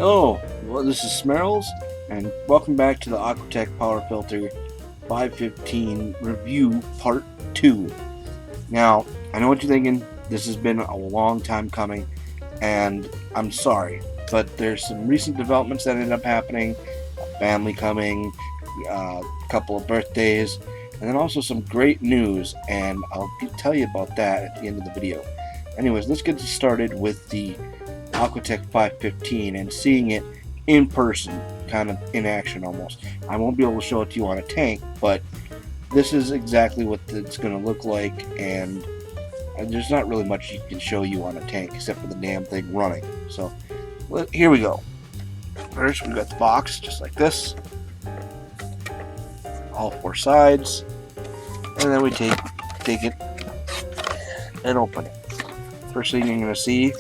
Hello, well, this is Smerls, and welcome back to the Aquatech Power Filter 515 Review Part 2. Now, I know what you're thinking, this has been a long time coming, and I'm sorry, but there's some recent developments that ended up happening, a family coming, a couple of birthdays, and then also some great news, and I'll tell you about that at the end of the video. Anyways, let's get started with the Aquatech 515 and seeing it in person, kind of in action almost. I won't be able to show it to you on a tank, but this is exactly what it's going to look like, and there's not really much you can show you on a tank except for the damn thing running. So here we go. First we've got the box just like this, all four sides, and then we take it and open it. First thing you're going to see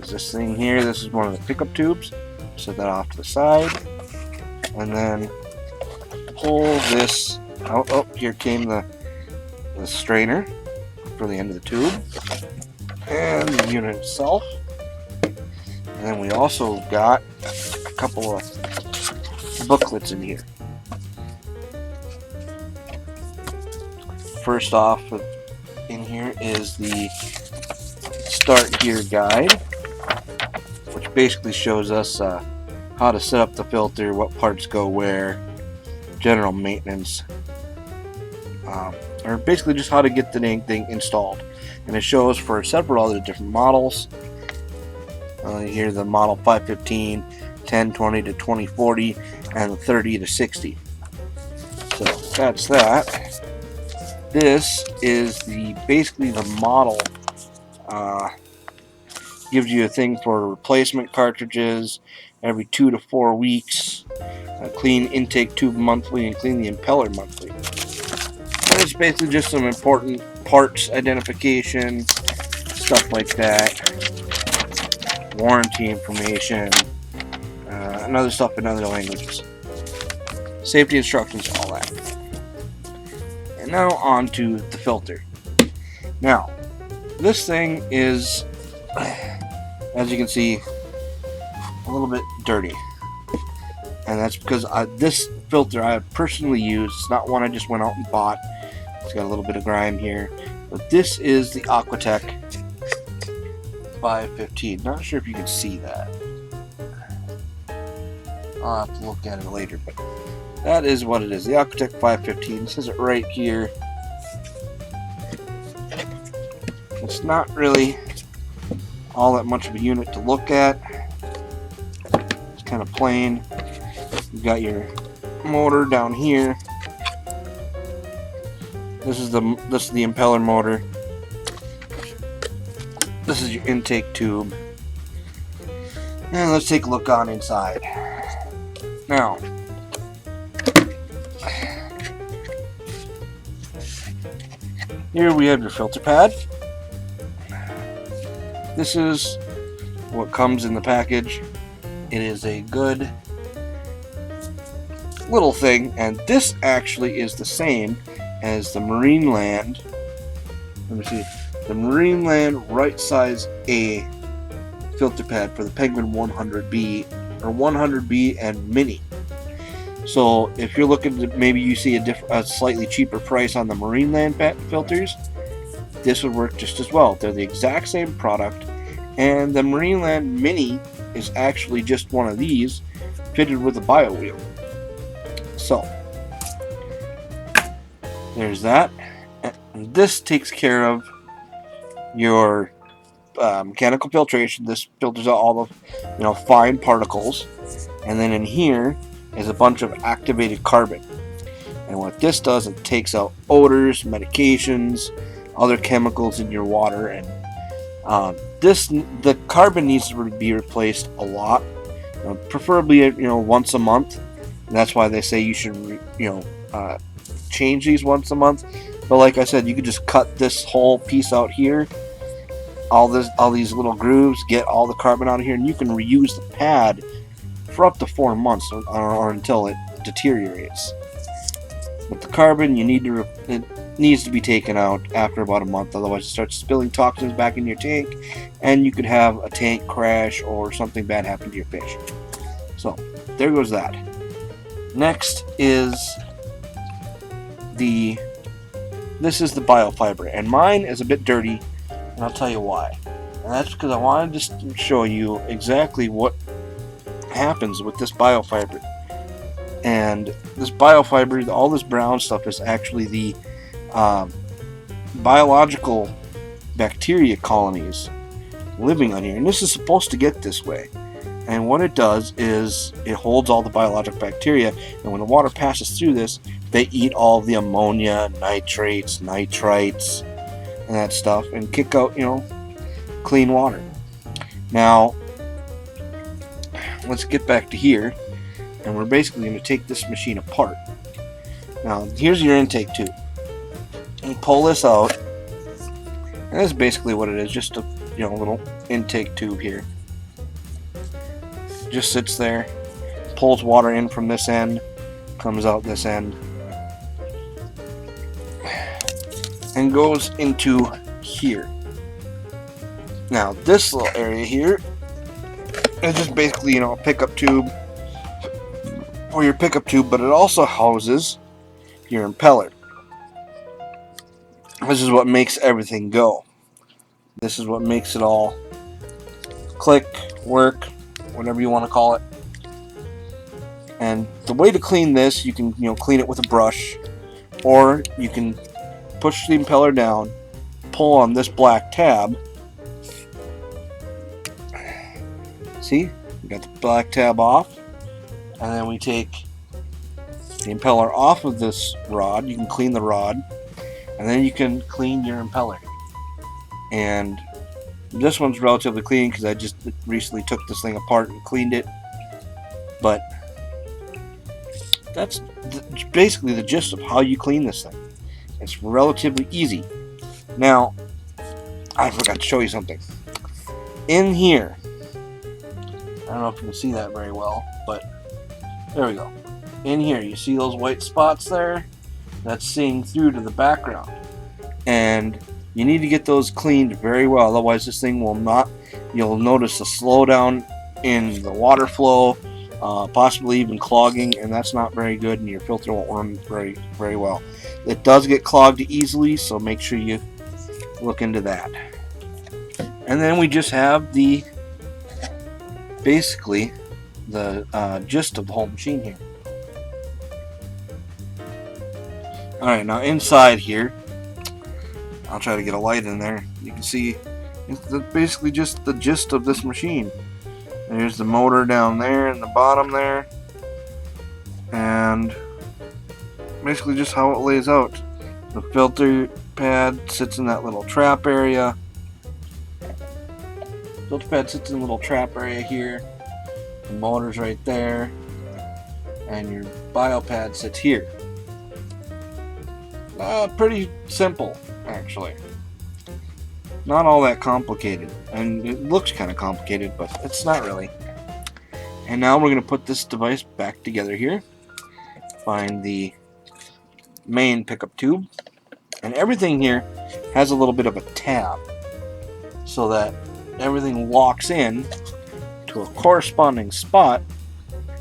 is this thing here. This is one of the pickup tubes. Set that off to the side, and then pull this out. Oh, here came the strainer for the end of the tube, and the unit itself. And then we also got a couple of booklets in here. First off in here is the Start Here guide, which basically shows us how to set up the filter, what parts go where, general maintenance, or basically just how to get the dang thing installed. And it shows for several other different models. Here the model 515, 1020 to 2040, and the 30 to 60. So that's that. This is basically the model. Gives you a thing for replacement cartridges every 2 to 4 weeks, clean intake tube monthly, and clean the impeller monthly. And it's basically just some important parts identification, stuff like that, warranty information, and other stuff in other languages, safety instructions, all that. And now on to the filter. Now, this thing is, as you can see, a little bit dirty, and that's because this filter I have personally used. It's not one I just went out and bought. It's got a little bit of grime here, but this is the Aquatech 515. Not sure if you can see that. I'll have to look at it later, but that is what it is. The Aquatech 515. It says it right here. It's not really all that much of a unit to look at. It's kind of plain. You've got your motor down here. This is the impeller motor. This is your intake tube. And let's take a look on inside. Now, here we have your filter pad. This is what comes in the package. It is a good little thing, and this actually is the same as the Marineland. Let me see. The Marineland right size A filter pad for the Penguin 100B or 100B and Mini. So if you're looking to, maybe you see a slightly cheaper price on the Marineland filters, this would work just as well. They're the exact same product, and the Marineland Mini is actually just one of these fitted with a bio wheel. So there's that. And this takes care of your mechanical filtration. This filters out all the fine particles, and then in here is a bunch of activated carbon. And what this does, it takes out odors, medications, other chemicals in your water, and the carbon needs to be replaced a lot, preferably once a month. And that's why they say you should change these once a month. But like I said, you could just cut this whole piece out here, all these little grooves, get all the carbon out of here, and you can reuse the pad for up to 4 months or until it deteriorates. With the carbon, you need to needs to be taken out after about a month, otherwise it starts spilling toxins back in your tank, and you could have a tank crash or something bad happen to your fish. So there goes that. Next is this is the biofiber, and mine is a bit dirty, and I'll tell you why. And that's because I wanted to show you exactly what happens with this biofiber. And this biofiber, all this brown stuff, is actually the biological bacteria colonies living on here. And this is supposed to get this way. And what it does is it holds all the biological bacteria, and when the water passes through this, they eat all the ammonia, nitrates, nitrites, and that stuff, and kick out, clean water. Now, let's get back to here, and we're basically going to take this machine apart. Now, here's your intake tube. You pull this out, and this is basically what it is, just a little intake tube here. Just sits there, pulls water in from this end, comes out this end, and goes into here. Now, this little area here is just basically, a pickup tube for your pickup tube, but it also houses your impeller. This is what makes everything go. This is what makes it all click, work, whatever you want to call it. And the way to clean this, you can clean it with a brush, or you can push the impeller down, pull on this black tab. See, we got the black tab off, and then we take the impeller off of this rod. You can clean the rod, and then you can clean your impeller. And this one's relatively clean because I just recently took this thing apart and cleaned it. But that's basically the gist of how you clean this thing. It's relatively easy. Now, I forgot to show you something. In here, I don't know if you can see that very well, but there we go. In here, you see those white spots there? That's seeing through to the background. And you need to get those cleaned very well, otherwise this thing will not, you'll notice a slowdown in the water flow, possibly even clogging, and that's not very good, and your filter won't run very, very well. It does get clogged easily, so make sure you look into that. And then we just have basically the gist of the whole machine here. Alright, now inside here, I'll try to get a light in there. You can see it's basically just the gist of this machine. There's the motor down there in the bottom there, and basically just how it lays out. The filter pad sits in that little trap area. Filter pad sits in a little trap area here. The motor's right there, and your bio pad sits here. Pretty simple, actually. Not all that complicated, and it looks kind of complicated, but it's not really. And now we're going to put this device back together here. Find the main pickup tube, and everything here has a little bit of a tab so that everything locks in to a corresponding spot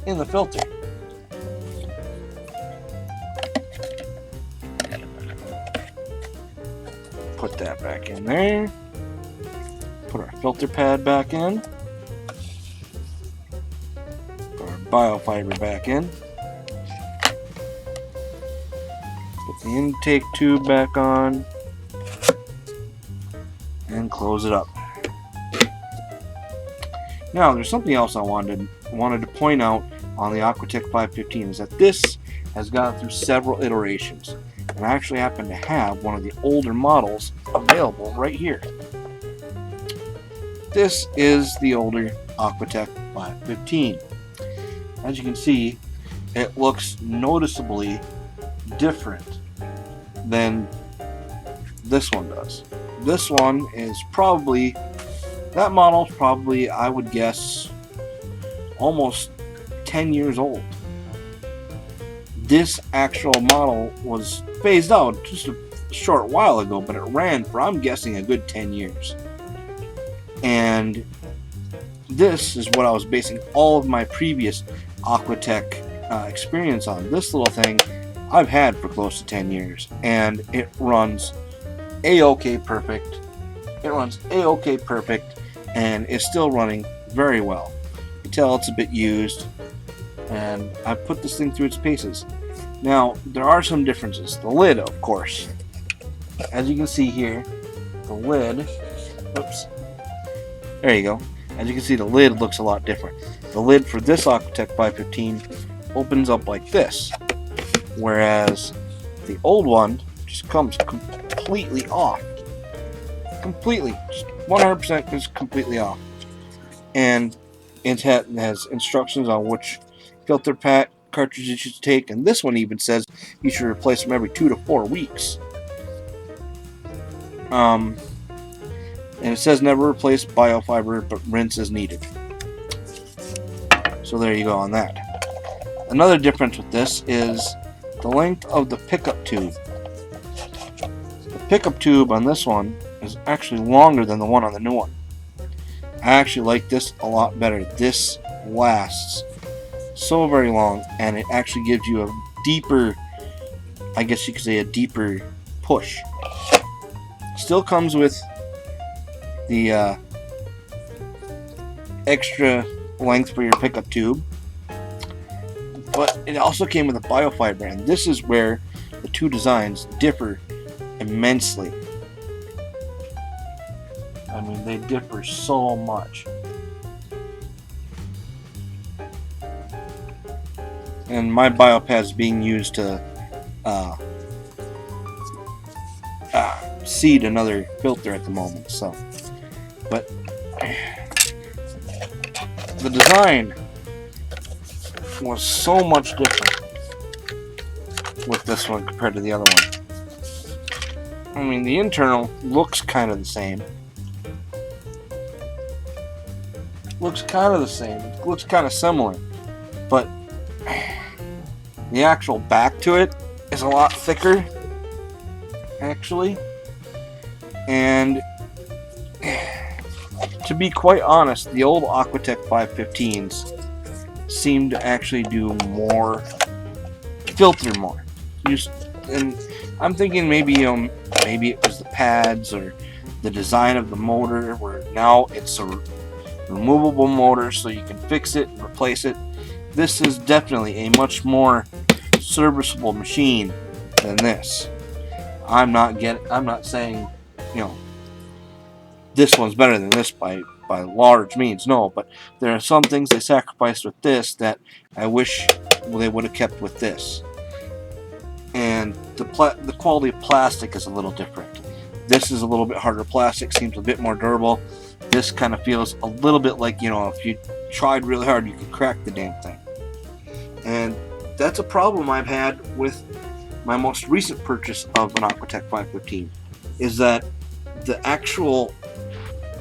in the filter. Put that back in there. Put our filter pad back in. Put our biofiber back in. Put the intake tube back on. And close it up. Now, there's something else I wanted to point out on the Aquatech 515 is that this has gone through several iterations. And I actually happen to have one of the older models available right here. This is the older Aquatech 515. As you can see, it looks noticeably different than this one does. This one is probably, that model's probably, I would guess, almost 10 years old. This actual model was phased out just short while ago, but it ran for, I'm guessing, a good 10 years. And this is what I was basing all of my previous Aquatech experience on. This little thing I've had for close to 10 years, and it runs A-OK perfect. It runs A-OK perfect, and is still running very well. You can tell it's a bit used, and I put this thing through its paces. Now, there are some differences. The lid, of course. As you can see here, the lid, oops, there you go. As you can see, the lid looks a lot different. The lid for this Aquatech 515 opens up like this, whereas the old one just comes completely off. Completely, just 100% is completely off. And it has instructions on which filter pack cartridge you should take, and this one even says you should replace them every 2 to 4 weeks. And it says never replace biofiber, but rinse as needed. So there you go on that. Another difference with this is the length of the pickup tube. The pickup tube on this one is actually longer than the one on the new one. I actually like this a lot better. This lasts so very long, and it actually gives you a deeper, I guess you could say, a deeper push. Still comes with the extra length for your pickup tube, but it also came with a biofiber, and this is where the two designs differ immensely. I mean, they differ so much. And my biopad's being used to seed another filter at the moment, so. But the design was so much different with this one compared to the other one. I mean, the internal looks kind of the same. Looks kind of the same. It looks kind of similar, but the actual back to it is a lot thicker, actually. And to be quite honest, the old Aquatech 515s seem to actually do more, filter more. And I'm thinking maybe maybe it was the pads or the design of the motor, where now it's a removable motor, so you can fix it and replace it. This is definitely a much more serviceable machine than this. I'm not saying, you know, this one's better than this by large means, no, but there are some things they sacrificed with this that I wish they would have kept with this. And the quality of plastic is a little different. This is a little bit harder plastic, seems a bit more durable. This kind of feels a little bit like, you know, if you tried really hard, you could crack the damn thing. And that's a problem I've had with my most recent purchase of an Aquatech 515, is that the actual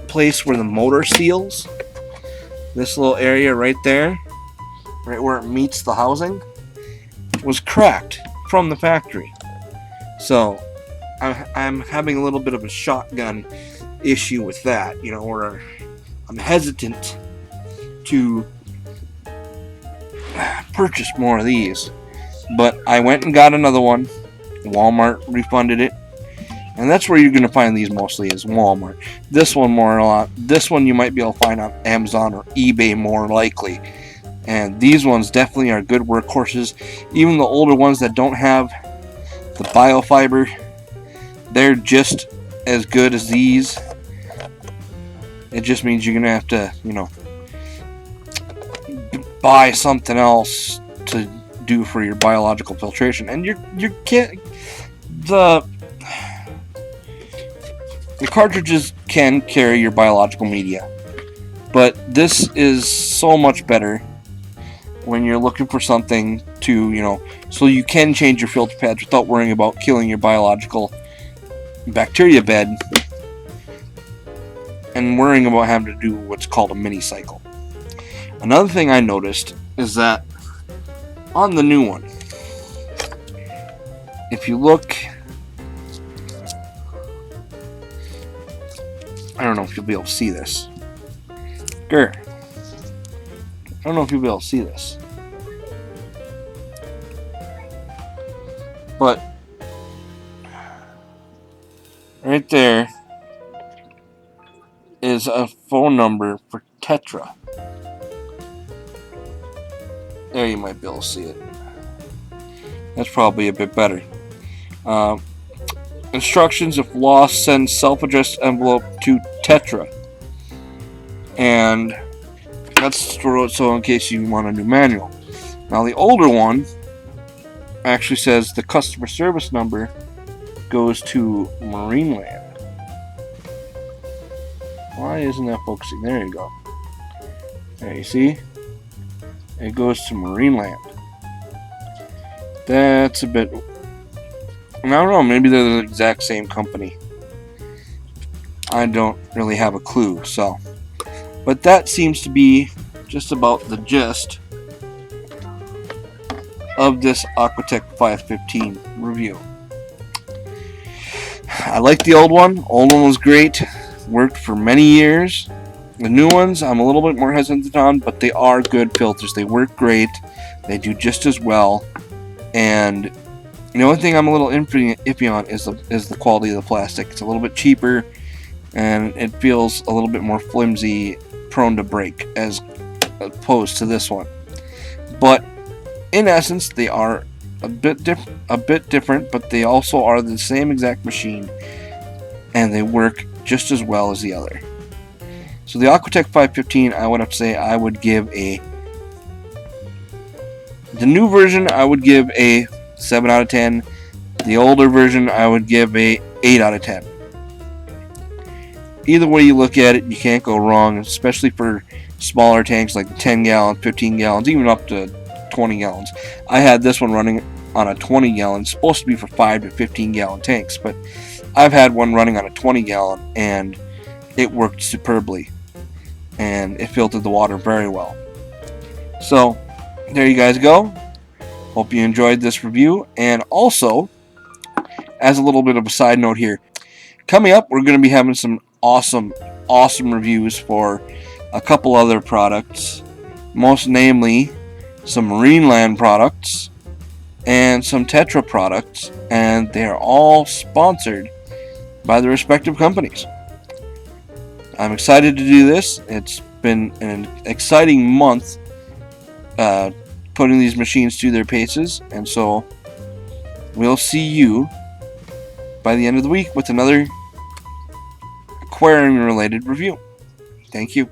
place where the motor seals, this little area right there, right where it meets the housing, was cracked from the factory. So I'm having a little bit of a shotgun issue with that, you know, where I'm hesitant to purchase more of these. But I went and got another one. Walmart refunded it, and that's where you're going to find these mostly, is Walmart. This one more a lot. This one you might be able to find on Amazon or eBay more likely. And these ones definitely are good workhorses. Even the older ones that don't have the biofiber, they're just as good as these. It just means you're going to have to, you know, buy something else to do for your biological filtration. And you can't, the cartridges can carry your biological media, but this is so much better when you're looking for something to, you know, so you can change your filter pads without worrying about killing your biological bacteria bed and worrying about having to do what's called a mini cycle. Another thing I noticed is that on the new one, if you look if you'll be able to see this. I don't know if you'll be able to see this. But right there is a phone number for Tetra. There, you might be able to see it. That's probably a bit better. Instructions: if lost, send self-addressed envelope to Tetra. And that's so in case you want a new manual. Now the older one actually says the customer service number goes to Marineland. Why isn't that focusing? There you go. There, you see? It goes to Marineland. That's a bit... I don't know, maybe they're the exact same company. I don't really have a clue, so... But that seems to be just about the gist of this Aquatech 515 review. I like the old one. Old one was great. Worked for many years. The new ones I'm a little bit more hesitant on, but they are good filters. They work great. They do just as well. And the only thing I'm a little iffy on is the quality of the plastic. It's a little bit cheaper, and it feels a little bit more flimsy, prone to break, as opposed to this one. But in essence, they are a bit different, but they also are the same exact machine, and they work just as well as the other. So the Aquatech 515, I would have to say I would give the new version I would give a 7 out of 10. The older version I would give a 8 out of 10. Either way you look at it, you can't go wrong, especially for smaller tanks like 10 gallons, 15 gallons, even up to 20 gallons. I had this one running on a 20 gallon, it's supposed to be for 5 to 15 gallon tanks, but I've had one running on a 20 gallon and it worked superbly, and it filtered the water very well. So there you guys go. Hope you enjoyed this review. And also, as a little bit of a side note here, coming up we're going to be having some awesome reviews for a couple other products, most namely some Marineland products and some Tetra products, and they're all sponsored by the respective companies. I'm excited to do this. It's been an exciting month putting these machines through their paces, and so we'll see you by the end of the week with another aquarium related review. Thank you.